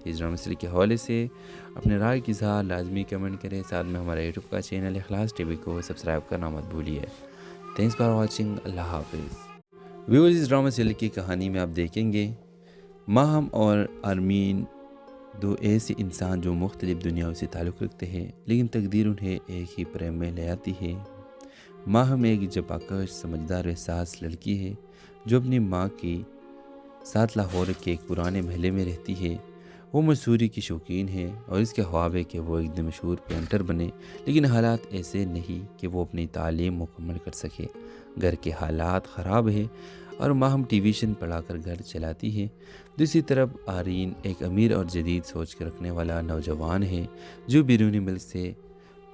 اس drama series کے حوالے سے اپنے رائے کی اظہار لازمی کمنٹ کریں، ساتھ میں ہمارا یوٹیوب کا چینل اخلاص ٹی وی کو سبسکرائب کرنا مت بھولیے۔ تھینکس فار واچنگ، اللہ حافظ۔ ویورز، اس ڈرامہ سیریز کی کہانی میں آپ دیکھیں گے ماہم اور ارمین، دو ایسے انسان جو مختلف دنیاؤں سے تعلق رکھتے ہیں، لیکن تقدیر انہیں ایک ہی پریم میں لے آتی ہے۔ ماہم ایک جفاکش، سمجھدار و حساس لڑکی ہے جو اپنی ماں کی ساتھ لاہور کے ایک پرانے محلے میں رہتی ہے۔ وہ مصوری کی شوقین ہے اور اس کے خواب ہے کہ وہ ایک دن مشہور پینٹر بنے، لیکن حالات ایسے نہیں کہ وہ اپنی تعلیم مکمل کر سکے۔ گھر کے حالات خراب ہے اور ماہم ٹیویشن پڑھا کر گھر چلاتی ہے۔ دوسری طرف آرین ایک امیر اور جدید سوچ کے رکھنے والا نوجوان ہے جو بیرونی ملک سے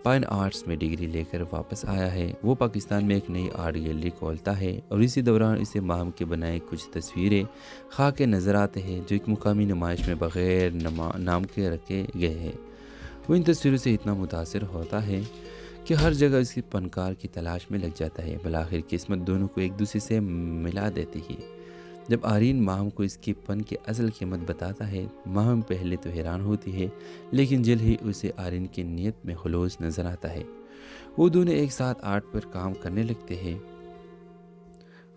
فائن آرٹس میں ڈگری لے کر واپس آیا ہے۔ وہ پاکستان میں ایک نئی آرٹ گیلری کھولتا ہے اور اسی دوران اسے ماہم کے بنائے کچھ تصویریں خاک کے نظر آتے ہیں جو ایک مقامی نمائش میں بغیر نام کے رکھے گئے ہیں۔ وہ ان تصویروں سے اتنا متاثر ہوتا ہے کہ ہر جگہ اس کی فنکار کی تلاش میں لگ جاتا ہے۔ بالآخر قسمت دونوں کو ایک دوسرے سے ملا دیتی ہے۔ جب آرین ماہم کو اس کے فن کی اصل قیمت بتاتا ہے، ماہم پہلے تو حیران ہوتی ہے، لیکن جلد ہی اسے آرین کی نیت میں خلوص نظر آتا ہے۔ وہ دونوں ایک ساتھ آرٹ پر کام کرنے لگتے ہیں۔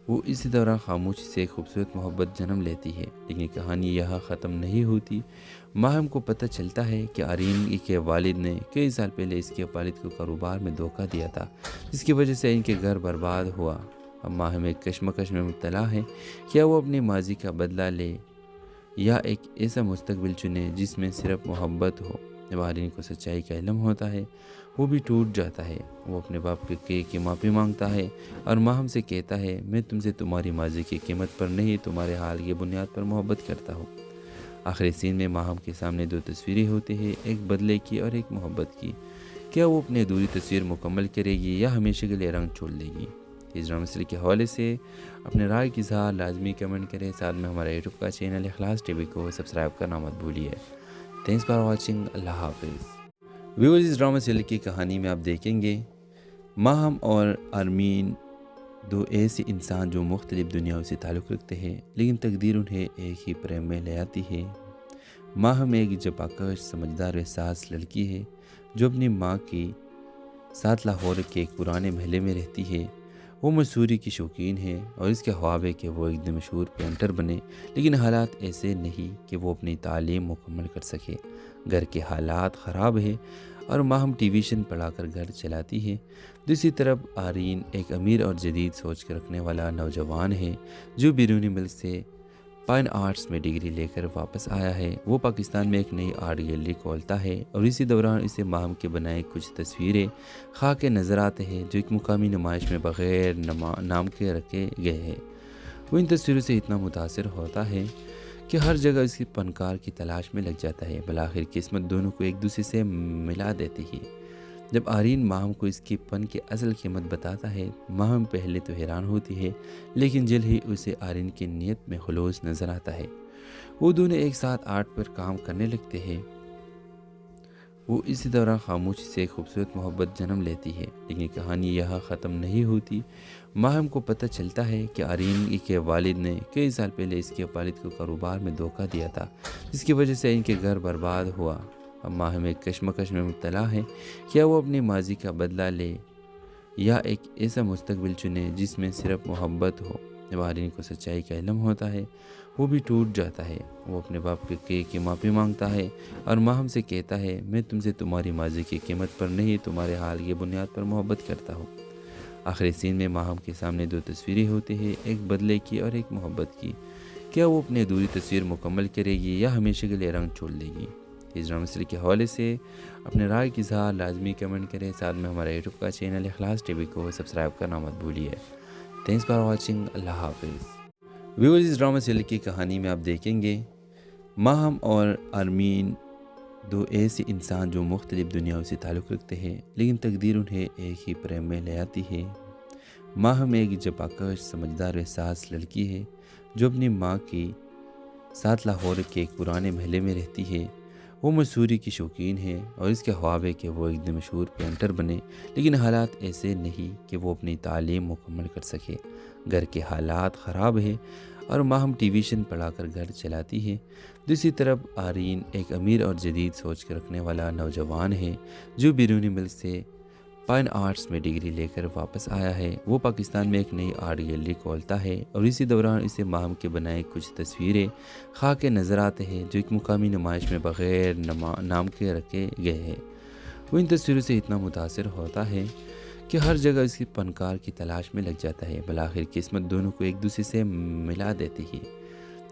وہ اسی دوران خاموشی سے ایک خوبصورت محبت جنم لیتی ہے، لیکن کہانی یہاں ختم نہیں ہوتی۔ ماہم کو پتہ چلتا ہے کہ آرین کے والد نے کئی سال پہلے اس کے والد کو کاروبار میں دھوکہ دیا تھا، جس کی وجہ سے ان کے گھر برباد ہوا۔ اب ماہم ایک کشمکش میں مبتلا ہے، کیا وہ اپنے ماضی کا بدلہ لے یا ایک ایسا مستقبل چنے جس میں صرف محبت ہو۔ جب آرین کو سچائی کا علم ہوتا ہے، وہ بھی ٹوٹ جاتا ہے۔ وہ اپنے باپ کی معافی مانگتا ہے اور ماہم سے کہتا ہے، میں تم سے تمہاری ماضی کی قیمت پر نہیں، تمہارے حال کی بنیاد پر محبت کرتا ہوں۔ آخری سین میں ماہم کے سامنے دو تصویریں ہوتی ہیں، ایک بدلے کی اور ایک محبت کی۔ کیا وہ اپنی ادھوری تصویر مکمل کرے گی یا ہمیشہ کے لیے رنگ چھوڑ دے گی؟ اس ڈرامہ سیریز کے حوالے سے اپنے رائے کی اظہار لازمی کمنٹ کریں، ساتھ میں ہمارا یوٹیوب کا چینل اخلاص ٹی وی کو سبسکرائب کرنا مت بھولیے۔ تھینکس فار واچنگ، اللہ حافظ۔ ویورز، اس ڈرامہ سیریز کی کہانی میں آپ دیکھیں گے ماہم اور ارمین، دو ایسے انسان جو مختلف دنیاؤں سے تعلق رکھتے ہیں، لیکن تقدیر انہیں ایک ہی پریم میں لے آتی ہے۔ ماہم ایک جفاکش، سمجھدار و حساس لڑکی ہے جو اپنی ماں کی ساتھ لاہور کے ایک پرانے محلے میں رہتی ہے۔ وہ مصوری کی شوقین ہے اور اس کے خواب ہے کہ وہ ایک دن مشہور پینٹر بنے، لیکن حالات ایسے نہیں کہ وہ اپنی تعلیم مکمل کر سکے۔ گھر کے حالات خراب ہے اور ماہم ٹیویشن پڑھا کر گھر چلاتی ہے۔ دوسری طرف آرین ایک امیر اور جدید سوچ کے رکھنے والا نوجوان ہے جو بیرونی ملک سے فائن آرٹس میں ڈگری لے کر واپس آیا ہے۔ وہ پاکستان میں ایک نئی آرٹ گیلری کھولتا ہے اور اسی دوران اسے ماہم کے بنائے کچھ تصویریں خاک کے نظر آتے ہیں جو ایک مقامی نمائش میں بغیر نام کے رکھے گئے ہیں۔ وہ ان تصویروں سے اتنا متاثر ہوتا ہے کہ ہر جگہ اس کی فنکار کی تلاش میں لگ جاتا ہے۔ بالآخر قسمت دونوں کو ایک دوسرے سے ملا دیتی ہے۔ جب آرین ماہم کو اس کے فن کی اصل قیمت بتاتا ہے، ماہم پہلے تو حیران ہوتی ہے، لیکن جلد ہی اسے آرین کی نیت میں خلوص نظر آتا ہے۔ وہ دونوں ایک ساتھ آرٹ پر کام کرنے لگتے ہیں۔ وہ اسی دوران خاموشی سے ایک خوبصورت محبت جنم لیتی ہے، لیکن کہانی یہاں ختم نہیں ہوتی۔ ماہم کو پتہ چلتا ہے کہ آرین کے والد نے کئی سال پہلے اس کے والد کو کاروبار میں دھوکہ دیا تھا، جس کی وجہ سے ان کے گھر برباد ہوا۔ اب ماہم ایک کشمکش میں مبتلا ہے، کیا وہ اپنے ماضی کا بدلہ لے یا ایک ایسا مستقبل چنے جس میں صرف محبت ہو۔ جب آرین کو سچائی کا علم ہوتا ہے، وہ بھی ٹوٹ جاتا ہے۔ وہ اپنے باپ کی معافی مانگتا ہے اور ماہم سے کہتا ہے، میں تم سے تمہاری ماضی کی قیمت پر نہیں، تمہارے حال کی بنیاد پر محبت کرتا ہوں۔ آخری سین میں ماہم کے سامنے دو تصویریں ہوتی ہیں، ایک بدلے کی اور ایک محبت کی۔ کیا وہ اپنی ادھوری تصویر مکمل کرے گی یا ہمیشہ کے لیے رنگ چھوڑ دے گی؟ اس ڈرامہ سیریز کے حوالے سے اپنے رائے کی اظہار لازمی کمنٹ کریں، ساتھ میں ہمارا یوٹیوب کا چینل اخلاص ٹی وی کو سبسکرائب کرنا مت بھولیے۔ تھینکس فار واچنگ، اللہ حافظ۔ ویورز، اس ڈرامہ سیریز کی کہانی میں آپ دیکھیں گے ماہم اور ارمین، دو ایسے انسان جو مختلف دنیاؤں سے تعلق رکھتے ہیں، لیکن تقدیر انہیں ایک ہی پریم میں لے آتی ہے۔ ماہم ایک جفاکش، سمجھدار و حساس لڑکی ہے جو اپنی ماں کی ساتھ لاہور کے ایک پرانے محلے میں رہتی ہے۔ وہ مصوری کی شوقین ہے اور اس کے خواب ہے کہ وہ ایک دن مشہور پینٹر بنے، لیکن حالات ایسے نہیں کہ وہ اپنی تعلیم مکمل کر سکے۔ گھر کے حالات خراب ہے اور ماہم ٹیویشن پڑھا کر گھر چلاتی ہے۔ دوسری طرف آرین ایک امیر اور جدید سوچ کے رکھنے والا نوجوان ہے جو بیرونی ملک سے فائن آرٹس میں ڈگری لے کر واپس آیا ہے۔ وہ پاکستان میں ایک نئی آرٹ گیلری کھولتا ہے اور اسی دوران اسے ماہم کے بنائے کچھ تصویریں خاک نظر آتے ہیں جو ایک مقامی نمائش میں بغیر نام کے رکھے گئے ہیں۔ وہ ان تصویروں سے اتنا متاثر ہوتا ہے کہ ہر جگہ اس کی فنکار کی تلاش میں لگ جاتا ہے۔ بالآخر قسمت دونوں کو ایک دوسرے سے ملا دیتی ہے۔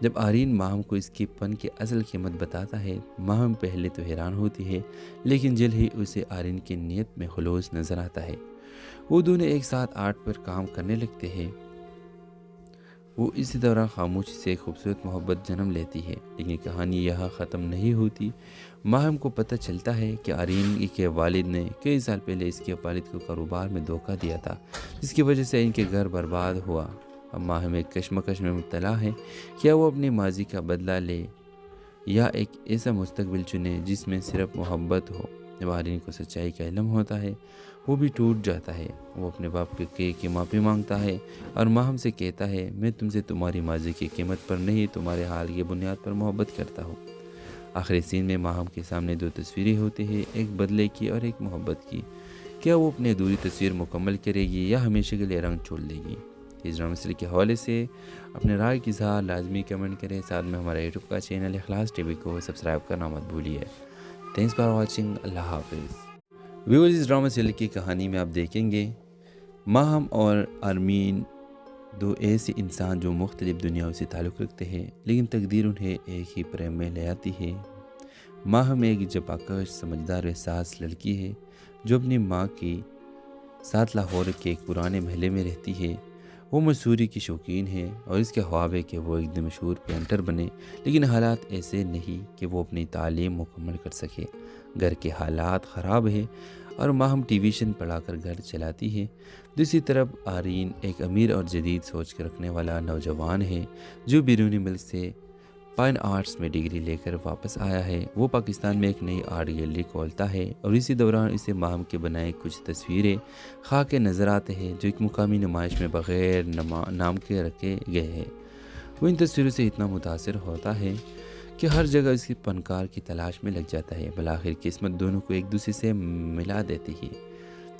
جب آرین ماہم کو اس کے فن کی اصل قیمت بتاتا ہے، ماہم پہلے تو حیران ہوتی ہے لیکن جلد ہی اسے آرین کی نیت میں خلوص نظر آتا ہے۔ وہ دونوں ایک ساتھ آرٹ پر کام کرنے لگتے ہیں۔ وہ اسی دوران خاموشی سے ایک خوبصورت محبت جنم لیتی ہے، لیکن کہانی یہاں ختم نہیں ہوتی۔ ماہم کو پتہ چلتا ہے کہ آرین کے والد نے کئی سال پہلے اس کے والد کو کاروبار میں دھوکہ دیا تھا، جس کی وجہ سے ان کے گھر برباد ہوا۔ اب ماہم ایک کشمکش میں مبتلا ہے، کیا وہ اپنے ماضی کا بدلہ لے یا ایک ایسا مستقبل چنے جس میں صرف محبت ہو۔ جب آرین کو سچائی کا علم ہوتا ہے وہ بھی ٹوٹ جاتا ہے۔ وہ اپنے باپ کی معافی مانگتا ہے اور ماہم سے کہتا ہے، میں تم سے تمہاری ماضی کی قیمت پر نہیں، تمہارے حال کی بنیاد پر محبت کرتا ہوں۔ آخری سین میں ماہم کے سامنے دو تصویریں ہوتی ہیں، ایک بدلے کی اور ایک محبت کی۔ کیا وہ اپنی ادھوری تصویر مکمل کرے گی یا ہمیشہ کے لیے رنگ چھوڑ دے گی؟ اس ڈرامہ سیریز کے حوالے سے اپنے رائے کی اظہار لازمی کمنٹ کریں۔ ساتھ میں ہمارا یوٹیوب کا چینل اخلاص ٹی وی کو سبسکرائب کرنا مت بھولیے۔ Thanks for watching. اللہ حافظ۔ ویورز، اس ڈرامہ سیریز کی کہانی میں آپ دیکھیں گے ماہم اور آرمین، دو ایسے انسان جو مختلف دنیاؤں سے تعلق رکھتے ہیں لیکن تقدیر انہیں ایک ہی پریم میں لے آتی ہے۔ ماہم ایک جفاکش سمجھدار و احساس لڑکی ہے جو اپنی ماں کے ساتھ لاہور کے ایک پرانے محلے میں رہتی ہے۔ وہ مصوری کی شوقین ہے اور اس کے خواب ہے کہ وہ ایک دن مشہور پینٹر بنے، لیکن حالات ایسے نہیں کہ وہ اپنی تعلیم مکمل کر سکے۔ گھر کے حالات خراب ہیں اور ماہم ٹیویشن پڑھا کر گھر چلاتی ہے۔ دوسری طرف آرین ایک امیر اور جدید سوچ کے رکھنے والا نوجوان ہے جو بیرونی ملک سے فائن آرٹس میں ڈگری لے کر واپس آیا ہے۔ وہ پاکستان میں ایک نئی آرٹ گیلری کھولتا ہے اور اسی دوران اسے ماہم کے بنائے کچھ تصویریں خاک نظر آتے ہیں جو ایک مقامی نمائش میں بغیر نام کے رکھے گئے ہیں۔ وہ ان تصویروں سے اتنا متاثر ہوتا ہے کہ ہر جگہ اس کی فنکار کی تلاش میں لگ جاتا ہے۔ بالآخر قسمت دونوں کو ایک دوسرے سے ملا دیتی ہے۔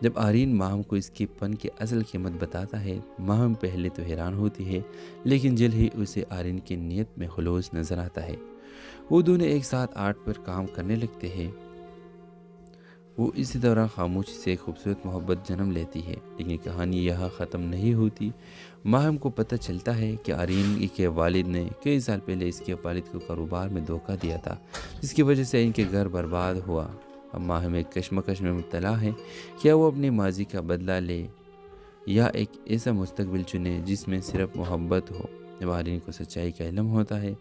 جب آرین ماہم کو اس کے فن کی اصل قیمت بتاتا ہے، ماہم پہلے تو حیران ہوتی ہے لیکن جلد ہی اسے آرین کی نیت میں خلوص نظر آتا ہے۔ وہ دونوں ایک ساتھ آرٹ پر کام کرنے لگتے ہیں۔ وہ اسی دوران خاموشی سے ایک خوبصورت محبت جنم لیتی ہے، لیکن کہانی یہاں ختم نہیں ہوتی۔ ماہم کو پتہ چلتا ہے کہ آرین کے والد نے کئی سال پہلے اس کے والد کو کاروبار میں دھوکہ دیا تھا، جس کی وجہ سے ان کے گھر برباد ہوا۔ اب ماہم ایک کشمکش میں مبتلا ہے، کیا وہ اپنے ماضی کا بدلہ لے یا ایک ایسا مستقبل چنے جس میں صرف محبت ہو۔ جب آرین کو سچائی کا علم ہوتا ہے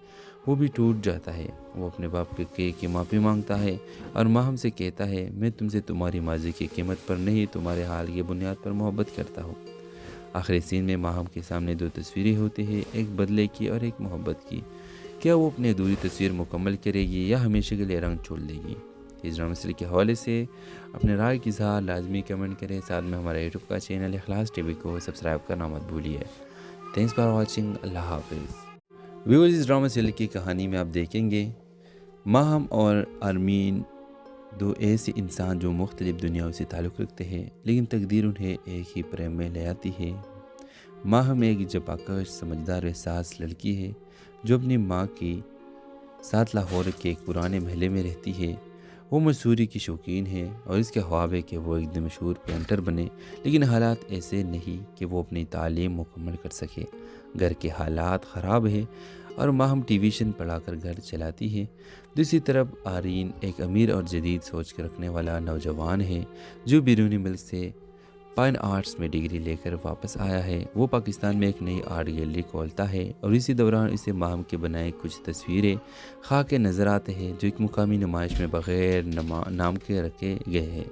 وہ بھی ٹوٹ جاتا ہے۔ وہ اپنے باپ کی معافی مانگتا ہے اور ماہم سے کہتا ہے، میں تم سے تمہاری ماضی کی قیمت پر نہیں، تمہارے حال کی بنیاد پر محبت کرتا ہوں۔ آخری سین میں ماہم کے سامنے دو تصویریں ہوتی ہیں، ایک بدلے کی اور ایک محبت کی۔ کیا وہ اپنی ادھوری تصویر مکمل کرے گی یا ہمیشہ کے لیے رنگ چھوڑ دے گی؟ اس ڈرامہ سیریز کے حوالے سے اپنے رائے کی اظہار لازمی کمنٹ کریں۔ ساتھ میں ہمارا یوٹیوب کا چینل اخلاص ٹی وی کو سبسکرائب کرنا مت بھولیے۔ Thanks for watching. اللہ حافظ۔ ویورز، اس ڈرامہ سیریز کی کہانی میں آپ دیکھیں گے ماہم اور آرمین، دو ایسے انسان جو مختلف دنیاؤں سے تعلق رکھتے ہیں لیکن تقدیر انہیں ایک ہی پریم میں لے آتی ہے۔ ماہم ایک جفاکش سمجھدار و احساس لڑکی ہے جو اپنی ماں کے ساتھ لاہور کے ایک پرانے محلے میں رہتی ہے۔ وہ مصوری کی شوقین ہے اور اس کے خواب ہے کہ وہ ایک دن مشہور پینٹر بنے، لیکن حالات ایسے نہیں کہ وہ اپنی تعلیم مکمل کر سکے۔ گھر کے حالات خراب ہیں اور ماہم ٹیویشن پڑھا کر گھر چلاتی ہے۔ دوسری طرف آرین ایک امیر اور جدید سوچ کے رکھنے والا نوجوان ہے جو بیرونی ملک سے فائن آرٹس میں ڈگری لے کر واپس آیا ہے۔ وہ پاکستان میں ایک نئی آرٹ گیلری کھولتا ہے اور اسی دوران اسے ماہم کے بنائے کچھ تصویریں خاک نظر آتے ہیں جو ایک مقامی نمائش میں بغیر نام کے رکھے گئے ہیں۔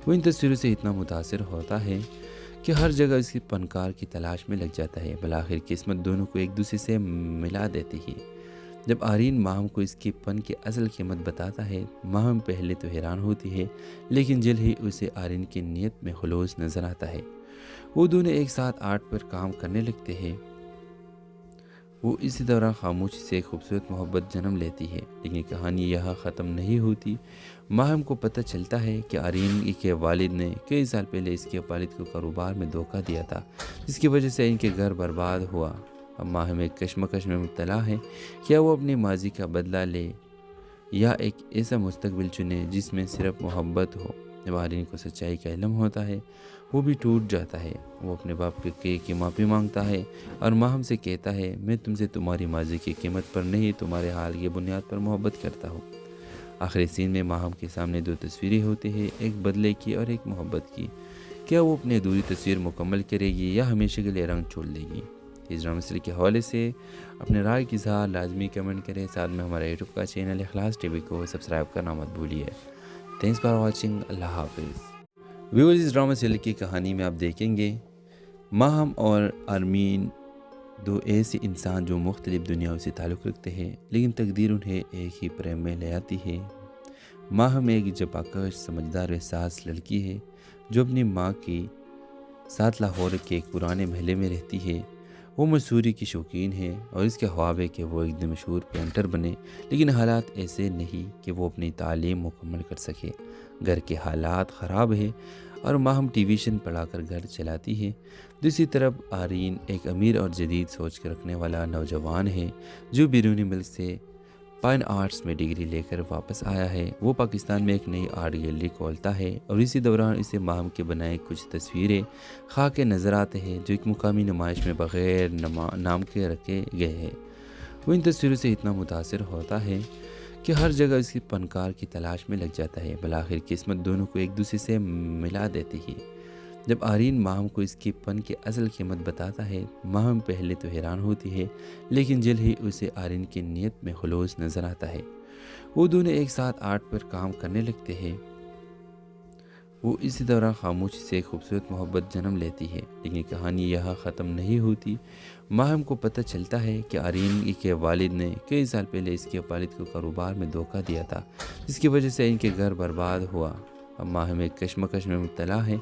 وہ ان تصویروں سے اتنا متاثر ہوتا ہے کہ ہر جگہ اس کی فنکار کی تلاش میں لگ جاتا ہے۔ بالآخر قسمت دونوں کو ایک دوسرے سے ملا دیتی ہے۔ جب آرین ماہم کو اس کے فن کی اصل قیمت بتاتا ہے، ماہم پہلے تو حیران ہوتی ہے لیکن جلد ہی اسے آرین کی نیت میں خلوص نظر آتا ہے۔ وہ دونوں ایک ساتھ آرٹ پر کام کرنے لگتے ہیں۔ وہ اسی دوران خاموشی سے ایک خوبصورت محبت جنم لیتی ہے، لیکن کہانی یہاں ختم نہیں ہوتی۔ ماہم کو پتہ چلتا ہے کہ آرین کے والد نے کئی سال پہلے اس کے والد کو کاروبار میں دھوکہ دیا تھا، جس کی وجہ سے ان کے گھر برباد ہوا۔ اب ماہم ایک کشمکش میں مبتلا ہے، کیا وہ اپنے ماضی کا بدلہ لے یا ایک ایسا مستقبل چنے جس میں صرف محبت ہو۔ جب آرین کو سچائی کا علم ہوتا ہے وہ بھی ٹوٹ جاتا ہے۔ وہ اپنے باپ کی معافی مانگتا ہے اور ماہم سے کہتا ہے، میں تم سے تمہاری ماضی کی قیمت پر نہیں، تمہارے حال کی بنیاد پر محبت کرتا ہوں۔ آخری سین میں ماہم کے سامنے دو تصویریں ہوتی ہیں، ایک بدلے کی اور ایک محبت کی۔ کیا وہ اپنی ادھوری تصویر مکمل کرے گی یا ہمیشہ کے لیے رنگ چھوڑ دے گی؟ اس ڈرامہ سیریز کے حوالے سے اپنے رائے کی اظہار لازمی کمنٹ کریں، ساتھ میں ہمارا یوٹیوب کا چینل اخلاص ٹی وی کو سبسکرائب کرنا مت بھولیے۔ تھینکس فار واچنگ، اللہ حافظ۔ ویورز، اس ڈرامہ سیریز کی کہانی میں آپ دیکھیں گے ماہم اور آرمین، دو ایسے انسان جو مختلف دنیاؤں سے تعلق رکھتے ہیں، لیکن تقدیر انہیں ایک ہی پریم میں لے آتی ہے۔ ماہم ایک جفاکش، سمجھدار و حساس لڑکی ہے جو اپنی ماں کے ساتھ لاہور کے ایک پرانے محلے میں رہتی ہے۔ وہ مصوری کی شوقین ہے اور اس کے خواب ہے کہ وہ ایک دن مشہور پینٹر بنے، لیکن حالات ایسے نہیں کہ وہ اپنی تعلیم مکمل کر سکے۔ گھر کے حالات خراب ہے اور ماہم ٹیویشن پڑھا کر گھر چلاتی ہے۔ دوسری طرف آرین ایک امیر اور جدید سوچ کے رکھنے والا نوجوان ہے جو بیرونی ملک سے فائن آرٹس میں ڈگری لے کر واپس آیا ہے۔ وہ پاکستان میں ایک نئی آرٹ گیلری کھولتا ہے اور اسی دوران اسے ماہم کے بنائے کچھ تصویریں خاک کے نظر آتے ہیں جو ایک مقامی نمائش میں بغیر نام کے رکھے گئے ہیں۔ وہ ان تصویروں سے اتنا متاثر ہوتا ہے کہ ہر جگہ اس کی فنکار کی تلاش میں لگ جاتا ہے۔ بالآخر قسمت دونوں کو ایک دوسرے سے ملا دیتی ہے۔ جب آرین ماہم کو اس کے فن کی اصل قیمت بتاتا ہے، ماہم پہلے تو حیران ہوتی ہے، لیکن جلد ہی اسے آرین کی نیت میں خلوص نظر آتا ہے۔ وہ دونوں ایک ساتھ آرٹ پر کام کرنے لگتے ہیں۔ وہ اسی دوران خاموشی سے ایک خوبصورت محبت جنم لیتی ہے، لیکن کہانی یہاں ختم نہیں ہوتی۔ ماہم کو پتہ چلتا ہے کہ آرین کے والد نے کئی سال پہلے اس کے والد کو کاروبار میں دھوکہ دیا تھا، جس کی وجہ سے ان کے گھر برباد ہوا۔ اب ماہم ایک کشمکش میں مبتلا ہے،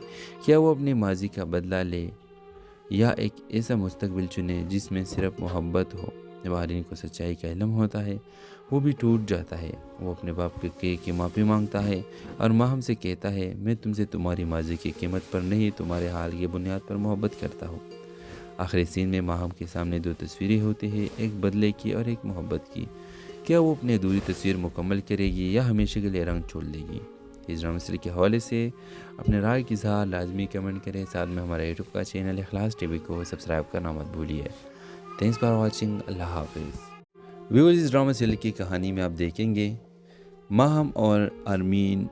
کیا وہ اپنے ماضی کا بدلہ لے یا ایک ایسا مستقبل چنے جس میں صرف محبت ہو۔ جب آرین کو سچائی کا علم ہوتا ہے وہ بھی ٹوٹ جاتا ہے۔ وہ اپنے باپ کی معافی مانگتا ہے اور ماہم سے کہتا ہے، میں تم سے تمہاری ماضی کی قیمت پر نہیں، تمہارے حال کی بنیاد پر محبت کرتا ہوں۔ آخری سین میں ماہم کے سامنے دو تصویریں ہوتی ہیں، ایک بدلے کی اور ایک محبت کی۔ کیا وہ اپنی ادھوری تصویر مکمل کرے گی یا ہمیشہ کے لیے رنگ چھوڑ دے گی؟ اس ڈرامہ سیریز کے حوالے سے اپنے رائے کی اظہار لازمی کمنٹ کریں، ساتھ میں ہمارا یوٹیوب کا چینل اخلاص ٹی وی کو سبسکرائب کرنا مت بھولیے۔ تھینکس فار واچنگ، اللہ حافظ۔ ویورز، اس ڈرامہ سیریز کی کہانی میں آپ دیکھیں گے ماہم اور آرمین،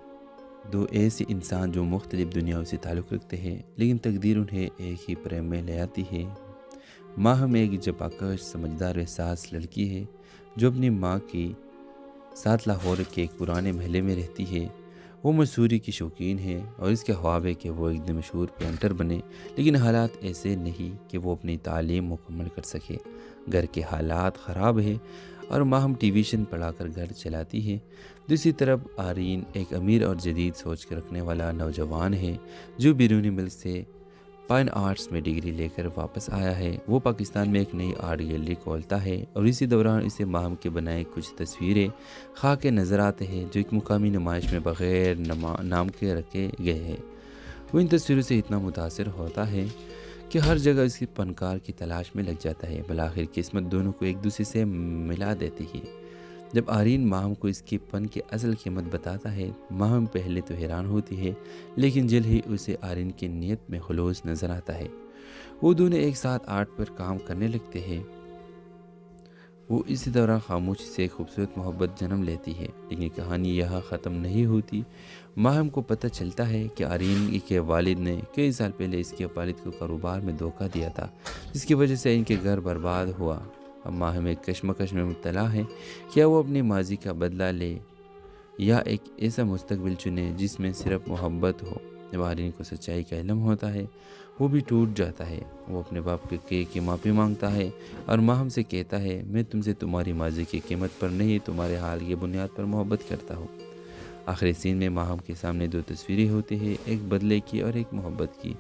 دو ایسے انسان جو مختلف دنیاؤں سے تعلق رکھتے ہیں، لیکن تقدیر انہیں ایک ہی پریم میں لے آتی ہے۔ ماہم ایک جفاکش، سمجھدار و حساس لڑکی ہے جو اپنی ماں کے ساتھ لاہور کے ایک پرانے محلے میں رہتی ہے۔ وہ مصوری کی شوقین ہے اور اس کے خواب ہے کہ وہ ایک دن مشہور پینٹر بنے، لیکن حالات ایسے نہیں کہ وہ اپنی تعلیم مکمل کر سکے۔ گھر کے حالات خراب ہے اور ماہم ٹیویشن پڑھا کر گھر چلاتی ہے۔ دوسری طرف آرین ایک امیر اور جدید سوچ کے رکھنے والا نوجوان ہے جو بیرونی ملک سے فائن آرٹس میں ڈگری لے کر واپس آیا ہے۔ وہ پاکستان میں ایک نئی آرٹ گیلری کھولتا ہے اور اسی دوران اسے ماہم کے بنائے کچھ تصویریں خاک کے نظر آتے ہیں جو ایک مقامی نمائش میں بغیر نام کے رکھے گئے ہیں۔ وہ ان تصویروں سے اتنا متاثر ہوتا ہے کہ ہر جگہ اس کی فنکار کی تلاش میں لگ جاتا ہے۔ بالآخر قسمت دونوں کو ایک دوسرے سے ملا دیتی ہے۔ جب آرین ماہم کو اس کے فن کی اصل قیمت بتاتا ہے، ماہم پہلے تو حیران ہوتی ہے، لیکن جلد ہی اسے آرین کی نیت میں خلوص نظر آتا ہے۔ وہ دونوں ایک ساتھ آرٹ پر کام کرنے لگتے ہیں۔ وہ اسی دوران خاموشی سے ایک خوبصورت محبت جنم لیتی ہے، لیکن کہانی یہاں ختم نہیں ہوتی۔ ماہم کو پتہ چلتا ہے کہ آرین کے والد نے کئی سال پہلے اس کے والد کو کاروبار میں دھوکہ دیا تھا، جس کی وجہ سے ان کے گھر برباد ہوا۔ اب ماہم ایک کشمکش میں مبتلا ہے، کیا وہ اپنی ماضی کا بدلہ لے یا ایک ایسا مستقبل چنے جس میں صرف محبت ہو۔ جب آرین کو سچائی کا علم ہوتا ہے وہ بھی ٹوٹ جاتا ہے۔ وہ اپنے باپ کی معافی مانگتا ہے اور ماہم سے کہتا ہے، میں تم سے تمہاری ماضی کی قیمت پر نہیں، تمہارے حال کی بنیاد پر محبت کرتا ہوں۔ آخری سین میں ماہم کے سامنے دو تصویریں ہوتی ہیں، ایک بدلے کی اور ایک محبت کی۔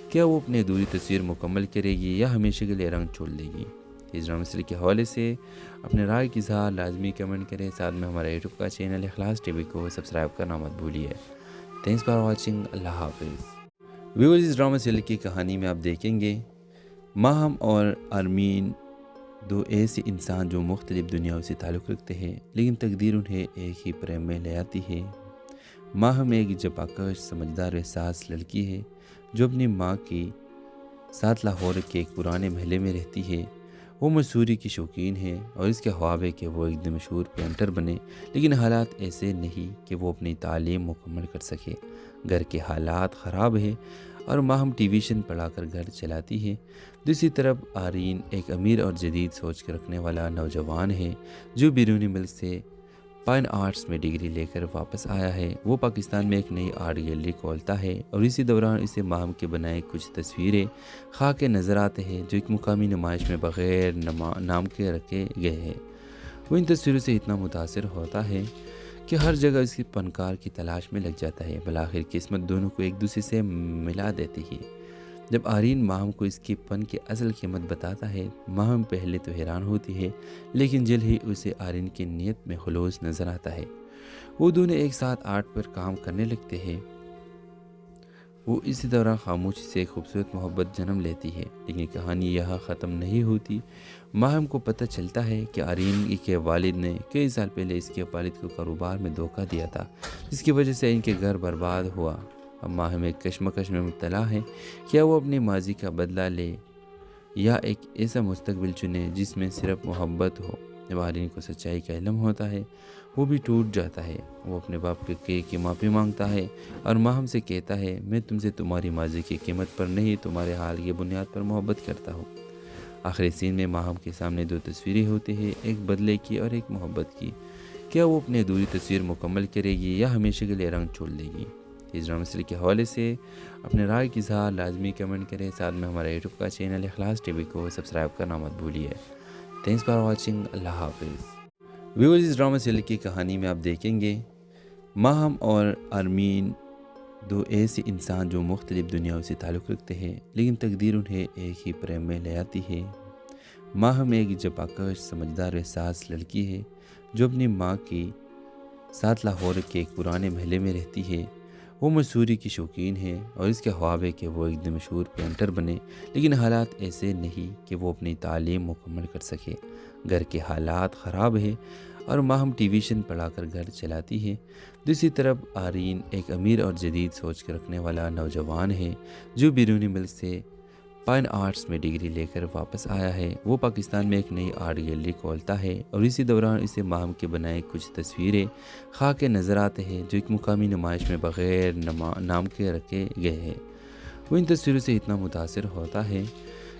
کیا وہ اپنی ادھوری تصویر مکمل کرے گی یا ہمیشہ کے لیے رنگ چھوڑ دے گی؟ اس ڈرامہ سیریل کے حوالے سے اپنے رائے کی اظہار لازمی کمنٹ کریں، ساتھ میں ہمارا یوٹیوب کا چینل اخلاص ٹی وی کو سبسکرائب کرنا مت بھولیے۔ تھینکس فار واچنگ، اللہ حافظ۔ ویورز، اس ڈرامہ سیریل کی کہانی میں آپ دیکھیں گے ماہم اور ارمین دو ایسے انسان جو مختلف دنیاؤں سے تعلق رکھتے ہیں، لیکن تقدیر انہیں ایک ہی پریم میں لے آتی ہے۔ ماہم ایک جپاکش سمجھدار و احساس لڑکی ہے جو اپنی ماں کی ساتھ لاہور کے ایک پرانے محلے میں رہتی ہے۔ وہ مصوری کی شوقین ہے اور اس کے خواب ہے کہ وہ ایک دن مشہور پینٹر بنے، لیکن حالات ایسے نہیں کہ وہ اپنی تعلیم مکمل کر سکے۔ گھر کے حالات خراب ہیں اور ماہم ٹیویشن پڑھا کر گھر چلاتی ہے۔ دوسری طرف آرین ایک امیر اور جدید سوچ کے رکھنے والا نوجوان ہے جو بیرونی ملک سے فائن آرٹس میں ڈگری لے کر واپس آیا ہے۔ وہ پاکستان میں ایک نئی آرٹ گیلری کھولتا ہے اور اسی دوران اسے ماہم کے بنائے کچھ تصویریں خاک کے نظر آتے ہیں جو ایک مقامی نمائش میں بغیر نام کے رکھے گئے ہیں۔ وہ ان تصویروں سے اتنا متاثر ہوتا ہے کہ ہر جگہ اس کی فنکار کی تلاش میں لگ جاتا ہے۔ بالآخر قسمت دونوں کو ایک دوسرے سے ملا دیتی ہے۔ جب آرین ماہم کو اس کے فن کی اصل قیمت بتاتا ہے، ماہم پہلے تو حیران ہوتی ہے، لیکن جلد ہی اسے آرین کی نیت میں خلوص نظر آتا ہے۔ وہ دونوں ایک ساتھ آرٹ پر کام کرنے لگتے ہیں۔ وہ اسی دوران خاموشی سے ایک خوبصورت محبت جنم لیتی ہے، لیکن کہانی یہاں ختم نہیں ہوتی۔ ماہم کو پتہ چلتا ہے کہ آرین کے والد نے کئی سال پہلے اس کے والد کو کاروبار میں دھوکہ دیا تھا، جس کی وجہ سے ان کے گھر برباد ہوا۔ اب ماہم ایک کشمکش میں مبتلا ہے، کیا وہ اپنے ماضی کا بدلہ لے یا ایک ایسا مستقبل چنے جس میں صرف محبت ہو۔ جب آرین کو سچائی کا علم ہوتا ہے، وہ بھی ٹوٹ جاتا ہے۔ وہ اپنے باپ کی معافی مانگتا ہے اور ماہم سے کہتا ہے، میں تم سے تمہاری ماضی کی قیمت پر نہیں، تمہارے حال کی بنیاد پر محبت کرتا ہوں۔ آخری سین میں ماہم کے سامنے دو تصویریں ہوتی ہیں، ایک بدلے کی اور ایک محبت کی۔ کیا وہ اپنی ادھوری تصویر مکمل کرے گی یا ہمیشہ کے لیے رنگ چھوڑ دے گی؟ اس ڈرامہ سیریل کے حوالے سے اپنے رائے کی اظہار لازمی کمنٹ کریں، ساتھ میں ہمارا یوٹیوب کا چینل اخلاص ٹی وی کو سبسکرائب کرنا مت بھولیے۔ تھینکس فار واچنگ، اللہ حافظ۔ ویورز، اس ڈرامہ سیریل کی کہانی میں آپ دیکھیں گے ماہم اور ارمین دو ایسے انسان جو مختلف دنیاؤں سے تعلق رکھتے ہیں، لیکن تقدیر انہیں ایک ہی پریم میں لے آتی ہے۔ ماہم ایک جپاکش سمجھدار و احساس لڑکی ہے جو اپنی ماں کی ساتھ لاہور کے ایک پرانے محلے میں رہتی ہے۔ وہ مصوری کی شوقین ہے اور اس کے خواب ہے کہ وہ ایک دن مشہور پینٹر بنے، لیکن حالات ایسے نہیں کہ وہ اپنی تعلیم مکمل کر سکے۔ گھر کے حالات خراب ہیں اور ماہم ٹیویشن پڑھا کر گھر چلاتی ہے۔ دوسری طرف آرین ایک امیر اور جدید سوچ کے رکھنے والا نوجوان ہے جو بیرونی ملک سے فائن آرٹس میں ڈگری لے کر واپس آیا ہے۔ وہ پاکستان میں ایک نئی آرٹ گیلری کھولتا ہے اور اسی دوران اسے ماہم کے بنائے کچھ تصویریں خاک کے نظر آتے ہیں جو ایک مقامی نمائش میں بغیر نام کے رکھے گئے ہیں۔ وہ ان تصویروں سے اتنا متاثر ہوتا ہے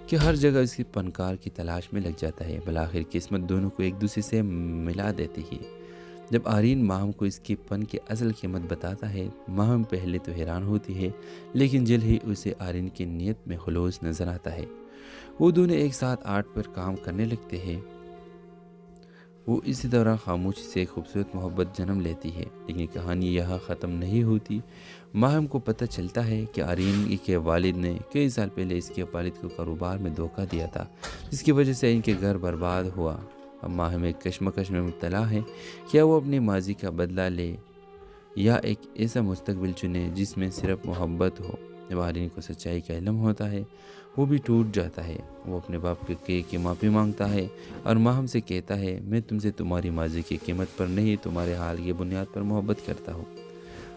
کہ ہر جگہ اس کی فنکار کی تلاش میں لگ جاتا ہے۔ بالآخر قسمت دونوں کو ایک دوسرے سے ملا دیتی ہے۔ جب آرین ماہم کو اس کے فن کی اصل قیمت بتاتا ہے، ماہم پہلے تو حیران ہوتی ہے، لیکن جلد ہی اسے آرین کی نیت میں خلوص نظر آتا ہے۔ وہ دونوں ایک ساتھ آرٹ پر کام کرنے لگتے ہیں۔ وہ اسی دوران خاموشی سے ایک خوبصورت محبت جنم لیتی ہے، لیکن کہانی یہاں ختم نہیں ہوتی۔ ماہم کو پتہ چلتا ہے کہ آرین کے والد نے کئی سال پہلے اس کے والد کو کاروبار میں دھوکہ دیا تھا، جس کی وجہ سے ان کے گھر برباد ہوا۔ اب ماہم ایک کشمکش میں مبتلا ہے، کیا وہ اپنے ماضی کا بدلہ لے یا ایک ایسا مستقبل چنے جس میں صرف محبت ہو۔ جب آرین کو سچائی کا علم ہوتا ہے، وہ بھی ٹوٹ جاتا ہے۔ وہ اپنے باپ کی معافی مانگتا ہے اور ماہم سے کہتا ہے، میں تم سے تمہاری ماضی کی قیمت پر نہیں، تمہارے حال کی بنیاد پر محبت کرتا ہوں۔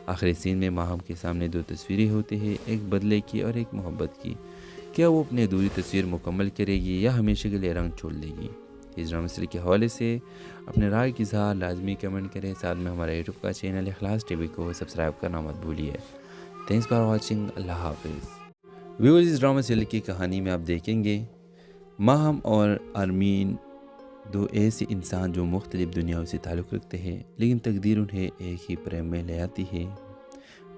آخری سین میں ماہم کے سامنے دو تصویریں ہوتی ہیں، ایک بدلے کی اور ایک محبت کی۔ کیا وہ اپنی ادھوری تصویر مکمل کرے گی یا ہمیشہ کے لیے رنگ چھوڑ دے گی؟ اس ڈرامہ سیریل کے حوالے سے اپنے رائے کی اظہار لازمی کمنٹ کریں، ساتھ میں ہمارا یوٹیوب کا چینل اخلاص ٹی وی کو سبسکرائب کرنا مت بھولیے۔ تھینکس فار واچنگ، اللہ حافظ۔ ویورز، اس ڈرامہ سیریل کی کہانی میں آپ دیکھیں گے ماہم اور ارمین دو ایسے انسان جو مختلف دنیاؤں سے تعلق رکھتے ہیں، لیکن تقدیر انہیں ایک ہی پریم میں لے آتی ہے۔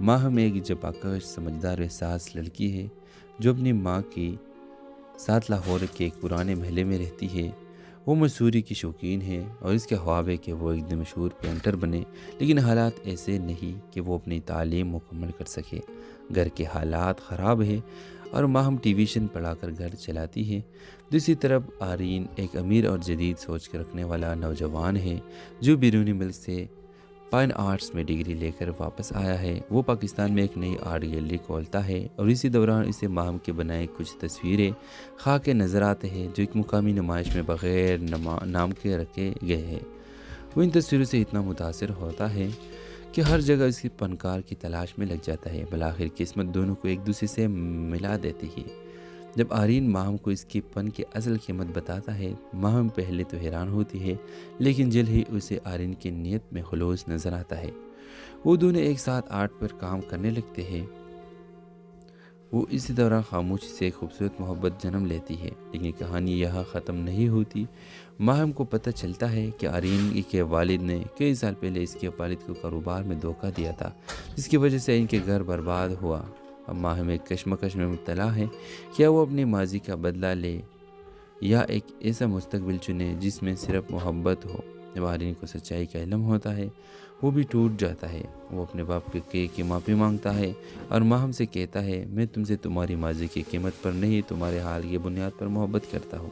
ماہم ایک جپاکش سمجھدار و احساس لڑکی ہے جو اپنی ماں کی ساتھ لاہور کے ایک پرانے محلے میں رہتی ہے۔ وہ مصوری کی شوقین ہے اور اس کے خواب ہے کہ وہ ایک دن مشہور پینٹر بنے، لیکن حالات ایسے نہیں کہ وہ اپنی تعلیم مکمل کر سکے۔ گھر کے حالات خراب ہیں اور ماہم ٹیویشن پڑھا کر گھر چلاتی ہے۔ دوسری طرف آرین ایک امیر اور جدید سوچ کے رکھنے والا نوجوان ہے جو بیرونی ملک سے فائن آرٹس میں ڈگری لے کر واپس آیا ہے۔ وہ پاکستان میں ایک نئی آرٹ گیلری کھولتا ہے اور اسی دوران اسے ماہم کے بنائے کچھ تصویریں خاکے نظر آتے ہیں جو ایک مقامی نمائش میں بغیر نام کے رکھے گئے ہیں۔ وہ ان تصویروں سے اتنا متاثر ہوتا ہے کہ ہر جگہ اس کی فنکار کی تلاش میں لگ جاتا ہے۔ بالآخر قسمت دونوں کو ایک دوسرے سے ملا دیتی ہے۔ جب آرین ماہم کو اس کی فن کی اصل قیمت بتاتا ہے، ماہم پہلے تو حیران ہوتی ہے لیکن جلد ہی اسے آرین کی نیت میں خلوص نظر آتا ہے۔ وہ دونوں ایک ساتھ آرٹ پر کام کرنے لگتے ہیں۔ وہ اسی دوران خاموشی سے ایک خوبصورت محبت جنم لیتی ہے، لیکن کہانی یہاں ختم نہیں ہوتی۔ ماہم کو پتہ چلتا ہے کہ آرین کے والد نے کئی سال پہلے اس کے والد کو کاروبار میں دھوکہ دیا تھا، جس کی وجہ سے ان کے گھر برباد ہوا۔ اب ماہم ایک کشمکش میں مبتلا ہے، کیا وہ اپنے ماضی کا بدلہ لے یا ایک ایسا مستقبل چنے جس میں صرف محبت ہو۔ جب آرین کو سچائی کا علم ہوتا ہے وہ بھی ٹوٹ جاتا ہے۔ وہ اپنے باپ کی معافی مانگتا ہے اور ماہم سے کہتا ہے، میں تم سے تمہاری ماضی کی قیمت پر نہیں، تمہارے حال کی بنیاد پر محبت کرتا ہوں۔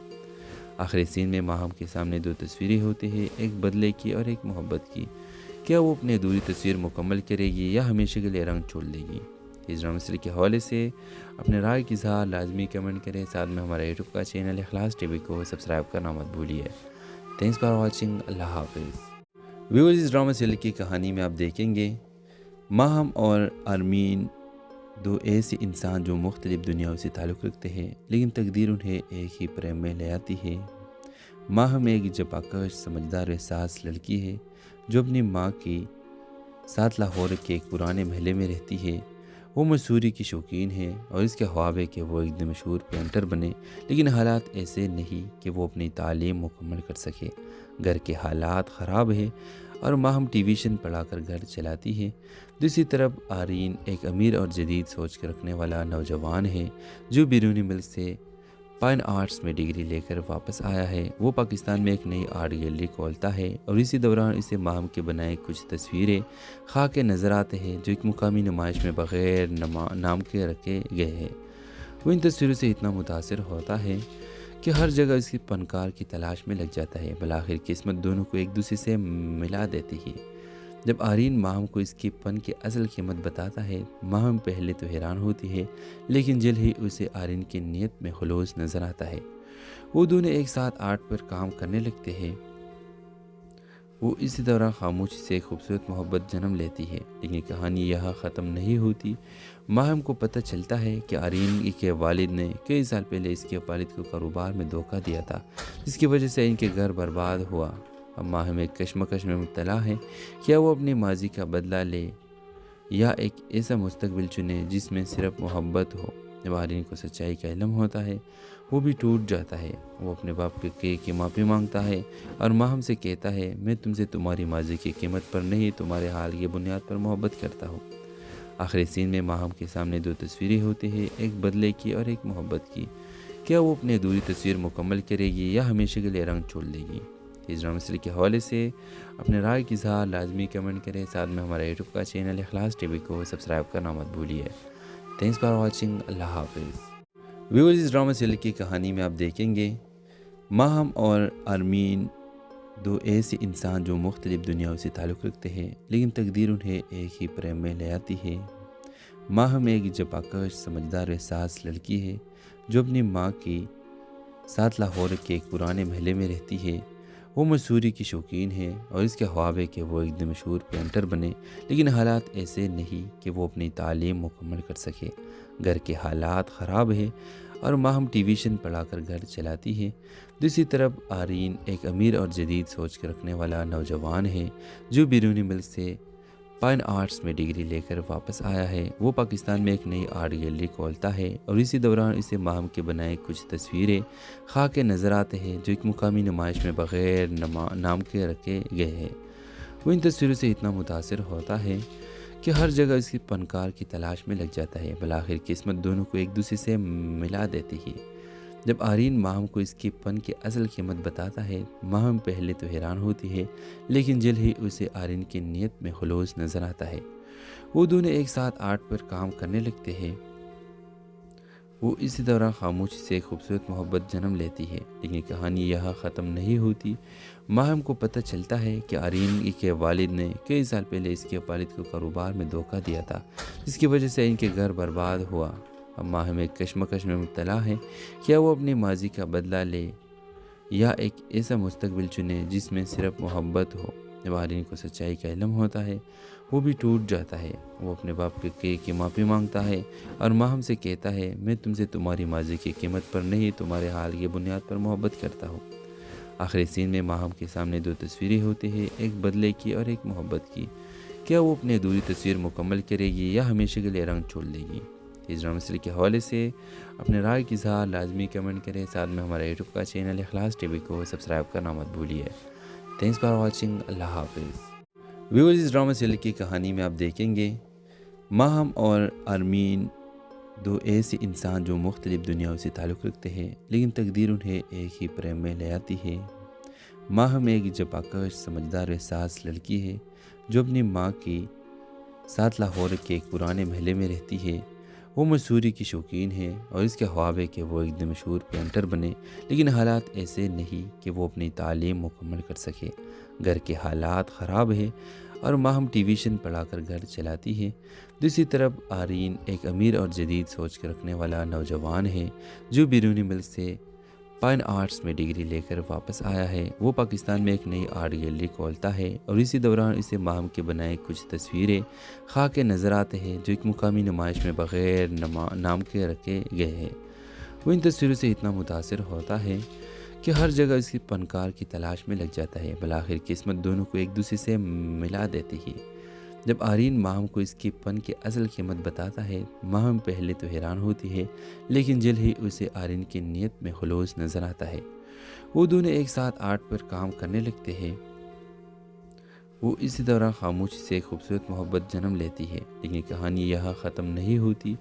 آخری سین میں ماہم کے سامنے دو تصویریں ہوتی ہیں، ایک بدلے کی اور ایک محبت کی۔ کیا وہ اپنی ادھوری تصویر مکمل کرے گی یا ہمیشہ کے لیے رنگ چھوڑ دے گی؟ اس ڈرامہ سیریز کے حوالے سے اپنے رائے کی اظہار لازمی کمنٹ کریں۔ ساتھ میں ہمارا یوٹیوب کا چینل اخلاص ٹی وی کو سبسکرائب کرنا مت بھولیے۔ Thanks for watching. اللہ حافظ۔ ویورز، اس ڈرامہ سیریز کی کہانی میں آپ دیکھیں گے ماہم اور آرمین، دو ایسے انسان جو مختلف دنیاؤں سے تعلق رکھتے ہیں لیکن تقدیر انہیں ایک ہی پریم میں لے آتی ہے۔ ماہم ایک جفاکش، سمجھدار احساس لڑکی ہے جو اپنی ماں کے ساتھ لاہور کے ایک پرانے محلے میں رہتی ہے۔ وہ مصوری کی شوقین ہے اور اس کے خواب ہے کہ وہ ایک دن مشہور پینٹر بنے، لیکن حالات ایسے نہیں کہ وہ اپنی تعلیم مکمل کر سکے۔ گھر کے حالات خراب ہے اور ماہم ٹیویشن پڑھا کر گھر چلاتی ہے۔ دوسری طرف آرین ایک امیر اور جدید سوچ کے رکھنے والا نوجوان ہے جو بیرونی ملک سے فائن آرٹس میں ڈگری لے کر واپس آیا ہے۔ وہ پاکستان میں ایک نئی آرٹ گیلری کھولتا ہے اور اسی دوران اسے ماہم کے بنائے کچھ تصویریں خاکے نظر آتے ہیں جو ایک مقامی نمائش میں بغیر نام کے رکھے گئے ہیں۔ وہ ان تصویروں سے اتنا متاثر ہوتا ہے کہ ہر جگہ اس کی فنکار کی تلاش میں لگ جاتا ہے۔ بالآخر قسمت دونوں کو ایک دوسرے سے ملا دیتی ہے۔ جب آرین ماہم کو اس کی فن کی اصل قیمت بتاتا ہے، ماہم پہلے تو حیران ہوتی ہے لیکن جلد ہی اسے آرین کی نیت میں خلوص نظر آتا ہے۔ وہ دونوں ایک ساتھ آرٹ پر کام کرنے لگتے ہیں۔ وہ اسی دوران خاموشی سے ایک خوبصورت محبت جنم لیتی ہے، لیکن کہانی یہاں ختم نہیں ہوتی۔ ماہم کو پتہ چلتا ہے کہ آرین کے والد نے کئی سال پہلے اس کے والد کو کاروبار میں دھوکہ دیا تھا، جس کی وجہ سے ان کے گھر برباد ہوا۔ اب ماہم ایک کشمکش میں مبتلا ہے، کیا وہ اپنے ماضی کا بدلہ لے یا ایک ایسا مستقبل چنے جس میں صرف محبت ہو۔ جب آرین کو سچائی کا علم ہوتا ہے وہ بھی ٹوٹ جاتا ہے۔ وہ اپنے باپ کی معافی مانگتا ہے اور ماہم سے کہتا ہے، میں تم سے تمہاری ماضی کی قیمت پر نہیں، تمہارے حال کی بنیاد پر محبت کرتا ہوں۔ آخری سین میں ماہم کے سامنے دو تصویریں ہوتی ہیں، ایک بدلے کی اور ایک محبت کی۔ کیا وہ اپنی ادھوری تصویر مکمل کرے گی یا ہمیشہ کے لیے رنگ چھوڑ دے گی؟ اس ڈرامہ سیریز کے حوالے سے اپنے رائے کی اظہار لازمی کمنٹ کریں۔ ساتھ میں ہمارا یوٹیوب کا چینل اخلاص ٹی وی کو سبسکرائب کرنا مت بھولیے۔ Thanks for watching. اللہ حافظ۔ ویورز، اس ڈرامہ سیریز کی کہانی میں آپ دیکھیں گے ماہم اور آرمین، دو ایسے انسان جو مختلف دنیاؤں سے تعلق رکھتے ہیں لیکن تقدیر انہیں ایک ہی پریم میں لے آتی ہے۔ ماہم ایک جفاکش، سمجھدار احساس لڑکی ہے جو اپنی ماں کے ساتھ لاہور کے ایک پرانے محلے میں رہتی ہے۔ وہ مصوری کی شوقین ہے اور اس کے خواب ہے کہ وہ ایک دن مشہور پینٹر بنے، لیکن حالات ایسے نہیں کہ وہ اپنی تعلیم مکمل کر سکے۔ گھر کے حالات خراب ہے اور ماہم ٹیویشن پڑھا کر گھر چلاتی ہے۔ دوسری طرف آرین ایک امیر اور جدید سوچ کے رکھنے والا نوجوان ہے جو بیرونی ملک سے فائن آرٹس میں ڈگری لے کر واپس آیا ہے۔ وہ پاکستان میں ایک نئی آرٹ گیلری کھولتا ہے اور اسی دوران اسے ماہم کے بنائے کچھ تصویریں خاکے نظر آتے ہیں جو ایک مقامی نمائش میں بغیر نام کے رکھے گئے ہیں۔ وہ ان تصویروں سے اتنا متاثر ہوتا ہے کہ ہر جگہ اس کی فنکار کی تلاش میں لگ جاتا ہے۔ بالآخر قسمت دونوں کو ایک دوسرے سے ملا دیتی ہے۔ جب آرین ماہم کو اس کی فن کی اصل قیمت بتاتا ہے، ماہم پہلے تو حیران ہوتی ہے لیکن جلد ہی اسے آرین کی نیت میں خلوص نظر آتا ہے۔ وہ دونوں ایک ساتھ آرٹ پر کام کرنے لگتے ہیں۔ وہ اسی دوران خاموشی سے ایک خوبصورت محبت جنم لیتی ہے، لیکن کہانی یہاں ختم نہیں ہوتی۔ ماہم کو پتہ چلتا ہے کہ آرین کے والد نے کئی سال پہلے اس کے والد کو کاروبار میں دھوکہ دیا تھا، جس کی وجہ سے ان کے گھر برباد ہوا۔ اب ماہم ایک کشمکش میں مبتلا ہے، کیا وہ اپنی ماضی کا بدلہ لے یا ایک ایسا مستقبل چنے جس میں صرف محبت ہو۔ جب آرین کو سچائی کا علم ہوتا ہے، وہ بھی ٹوٹ جاتا ہے۔ وہ اپنے باپ کی معافی مانگتا ہے اور ماہم سے کہتا ہے، میں تم سے تمہاری ماضی کی قیمت پر نہیں، تمہارے حال کی بنیاد پر محبت کرتا ہوں۔ آخری سین میں ماہم کے سامنے دو تصویریں ہوتی ہیں، ایک بدلے کی اور ایک محبت کی۔ کیا وہ اپنی ادھوری تصویر مکمل کرے گی یا ہمیشہ کے لیے رنگ چھوڑ دے گی؟ اس ڈرامہ سیریز کے حوالے سے اپنے رائے کی اظہار لازمی کمنٹ کریں، ساتھ میں ہمارا یوٹیوب کا چینل اخلاص ٹی وی کو سبسکرائب کرنا مت بھولیے۔ تھینکس فار واچنگ، اللہ حافظ۔ ویورز، اس ڈرامہ سیریز کی کہانی میں آپ دیکھیں گے ماہم اور آرمین، دو ایسے انسان جو مختلف دنیاؤں سے تعلق رکھتے ہیں، لیکن تقدیر انہیں ایک ہی پریم میں لے آتی ہے۔ ماہم ایک جفاکش، سمجھدار احساس لڑکی ہے جو اپنی ماں کے ساتھ لاہور کے ایک پرانے محلے میں رہتی ہے۔ وہ مصوری کی شوقین ہے اور اس کے خواب ہے کہ وہ ایک دن مشہور پینٹر بنے، لیکن حالات ایسے نہیں کہ وہ اپنی تعلیم مکمل کر سکے۔ گھر کے حالات خراب ہے اور ماہم ٹیویشن پڑھا کر گھر چلاتی ہے۔ دوسری طرف آرین ایک امیر اور جدید سوچ کے رکھنے والا نوجوان ہے جو بیرونی ملک سے فائن آرٹس میں ڈگری لے کر واپس آیا ہے۔ وہ پاکستان میں ایک نئی آرٹ گیلری کھولتا ہے اور اسی دوران اسے ماہم کے بنائے کچھ تصویریں خاک کے نظر آتے ہیں جو ایک مقامی نمائش میں بغیر نام کے رکھے گئے ہیں۔ وہ ان تصویروں سے اتنا متاثر ہوتا ہے کہ ہر جگہ اس کی فنکار کی تلاش میں لگ جاتا ہے۔ بالآخر قسمت دونوں کو ایک دوسرے سے ملا دیتی ہے۔ جب آرین ماہم کو اس کی فن کی اصل قیمت بتاتا ہے، ماہم پہلے تو حیران ہوتی ہے، لیکن جلد ہی اسے آرین کی نیت میں خلوص نظر آتا ہے۔ وہ دونوں ایک ساتھ آرٹ پر کام کرنے لگتے ہیں۔ وہ اسی دوران خاموشی سے ایک خوبصورت محبت جنم لیتی ہے، لیکن کہانی یہاں ختم نہیں ہوتی۔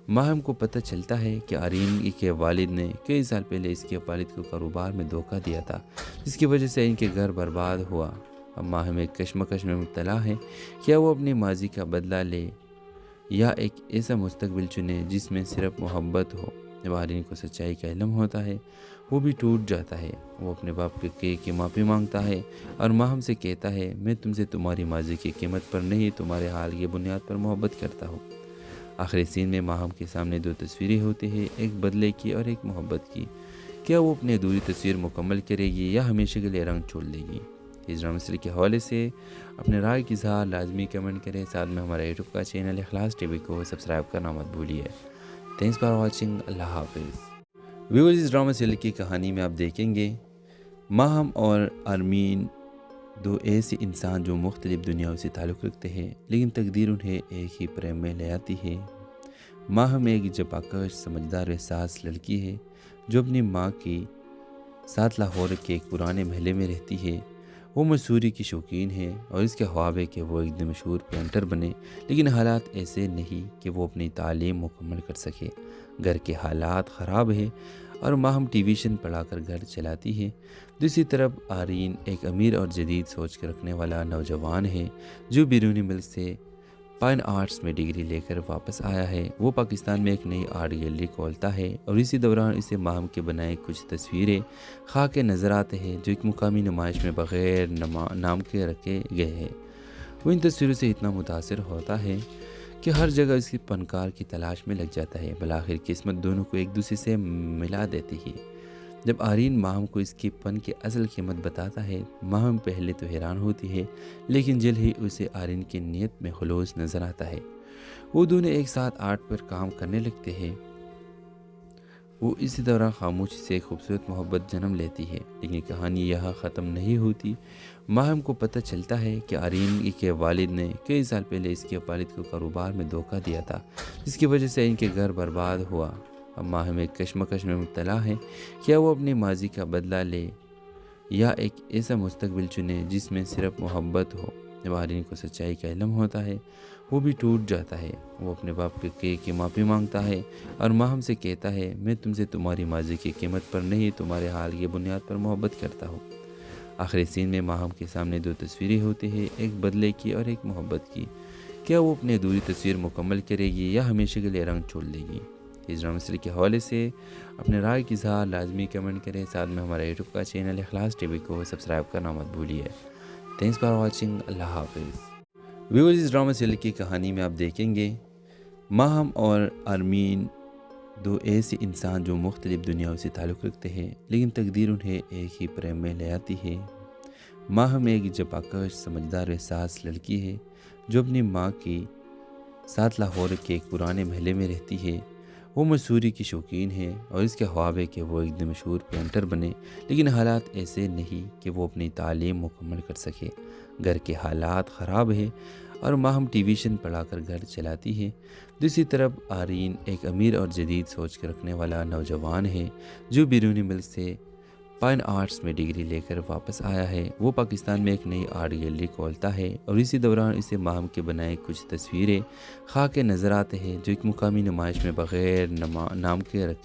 ماہم کو پتہ چلتا ہے کہ آرین کے والد نے کئی سال پہلے اس کے والد کو کاروبار میں دھوکہ دیا تھا، جس کی وجہ سے ان کے گھر برباد ہوا۔ اب ماہم ایک کشمکش میں مبتلا ہے، کیا وہ اپنی ماضی کا بدلہ لے یا ایک ایسا مستقبل چنے جس میں صرف محبت ہو۔ جب آرین کو سچائی کا علم ہوتا ہے، وہ بھی ٹوٹ جاتا ہے۔ وہ اپنے باپ کی معافی مانگتا ہے اور ماہم سے کہتا ہے، میں تم سے تمہاری ماضی کی قیمت پر نہیں، تمہارے حال کی بنیاد پر محبت کرتا ہوں۔ آخری سین میں ماہم کے سامنے دو تصویریں ہوتی ہیں، ایک بدلے کی اور ایک محبت کی۔ کیا وہ اپنی ادھوری تصویر مکمل کرے گی یا ہمیشہ کے لیے رنگ چھوڑ دے گی؟ اس ڈرامہ سیریز کے حوالے سے اپنے رائے کی اظہار لازمی کمنٹ کریں، ساتھ میں ہمارا یوٹیوب کا چینل اخلاص ٹی وی کو سبسکرائب کرنا مت بھولیے۔ تھینکس فار واچنگ، اللہ حافظ۔ ویورز، اس ڈرامہ سیریز کی کہانی میں آپ دیکھیں گے ماہم اور آرمین، دو ایسے انسان جو مختلف دنیاؤں سے تعلق رکھتے ہیں، لیکن تقدیر انہیں ایک ہی پریم میں لے آتی ہے۔ ماہم ایک جفاکش، سمجھدار احساس لڑکی ہے جو اپنی ماں کے ساتھ لاہور کے ایک پرانے محلے میں رہتی ہے۔ وہ مصوری کی شوقین ہے اور اس کے خواب ہے کہ وہ ایک دن مشہور پینٹر بنے، لیکن حالات ایسے نہیں کہ وہ اپنی تعلیم مکمل کر سکے۔ گھر کے حالات خراب ہے اور ماہم ٹیویشن پڑھا کر گھر چلاتی ہے۔ دوسری طرف آرین ایک امیر اور جدید سوچ کے رکھنے والا نوجوان ہے جو بیرونی ملک سے فائن آرٹس میں ڈگری لے کر واپس آیا ہے۔ وہ پاکستان میں ایک نئی آرٹ گیلری کھولتا ہے اور اسی دوران اسے ماہم کے بنائے کچھ تصویریں خاک کے نظر آتے ہیں جو ایک مقامی نمائش میں بغیر نام کے رکھے گئے ہیں۔ وہ ان تصویروں سے اتنا متاثر ہوتا ہے کہ ہر جگہ اس کی فنکار کی تلاش میں لگ جاتا ہے۔ بالآخر قسمت دونوں کو ایک دوسرے سے ملا دیتی ہے۔ جب آرین ماہم کو اس کی فن کی اصل قیمت بتاتا ہے، ماہم پہلے تو حیران ہوتی ہے، لیکن جلد ہی اسے آرین کی نیت میں خلوص نظر آتا ہے۔ وہ دونوں ایک ساتھ آرٹ پر کام کرنے لگتے ہیں۔ وہ اسی دوران خاموشی سے ایک خوبصورت محبت جنم لیتی ہے، لیکن کہانی یہاں ختم نہیں ہوتی۔ ماہم کو پتہ چلتا ہے کہ آرین کے والد نے کئی سال پہلے اس کے والد کو کاروبار میں دھوکہ دیا تھا، جس کی وجہ سے ان کے گھر برباد ہوا۔ اب ماہم ایک کشمکش میں مبتلا ہے، کیا وہ اپنی ماضی کا بدلہ لے یا ایک ایسا مستقبل چنے جس میں صرف محبت ہو۔ جب آرین کو سچائی کا علم ہوتا ہے، وہ بھی ٹوٹ جاتا ہے۔ وہ اپنے باپ کی معافی مانگتا ہے اور ماہم سے کہتا ہے، میں تم سے تمہاری ماضی کی قیمت پر نہیں، تمہارے حال کی بنیاد پر محبت کرتا ہوں۔ آخری سین میں ماہم کے سامنے دو تصویریں ہوتی ہیں، ایک بدلے کی اور ایک محبت کی۔ کیا وہ اپنی ادھوری تصویر مکمل کرے گی یا ہمیشہ کے لیے رنگ چھوڑ دے گی؟ کہ اس ڈرامہ سیریز کے حوالے سے اپنے رائے کی اظہار لازمی کمنٹ کریں. ساتھ میں ہمارے یوٹیوب کا چینل اخلاص ٹی وی کو سبسکرائب کرنا مت بھولیے. Thanks for watching. اللہ حافظ. ویورز اس ڈرامہ سیریز کی کہانی میں آپ دیکھیں گے ماہم اور ارمین دو ایسے انسان جو مختلف دنیاؤں سے تعلق رکھتے ہیں، لیکن تقدیر انہیں ایک ہی پریم میں لے آتی ہے. ماہم ایک جپاکش سمجھدار احساس لڑکی ہے جو اپنی ماں کی ساتھ لاہور کے ایک پرانے محلے میں رہتی ہے. وہ مصوری کی شوقین ہے اور اس کے خواب ہے کہ وہ ایک دن مشہور پینٹر بنے، لیکن حالات ایسے نہیں کہ وہ اپنی تعلیم مکمل کر سکے. گھر کے حالات خراب ہیں اور ماہم ٹیویشن پڑھا کر گھر چلاتی ہے. دوسری طرف آرین ایک امیر اور جدید سوچ کے رکھنے والا نوجوان ہے جو بیرونی ملک سے فائن آرٹس میں ڈگری لے کر واپس آیا ہے. وہ پاکستان میں ایک نئی آرٹ گیلری کھولتا ہے اور اسی دوران اسے ماہم کے بنائے کچھ تصویریں خاکے نظر آتے ہیں جو ایک مقامی نمائش میں بغیر نام کے رکھے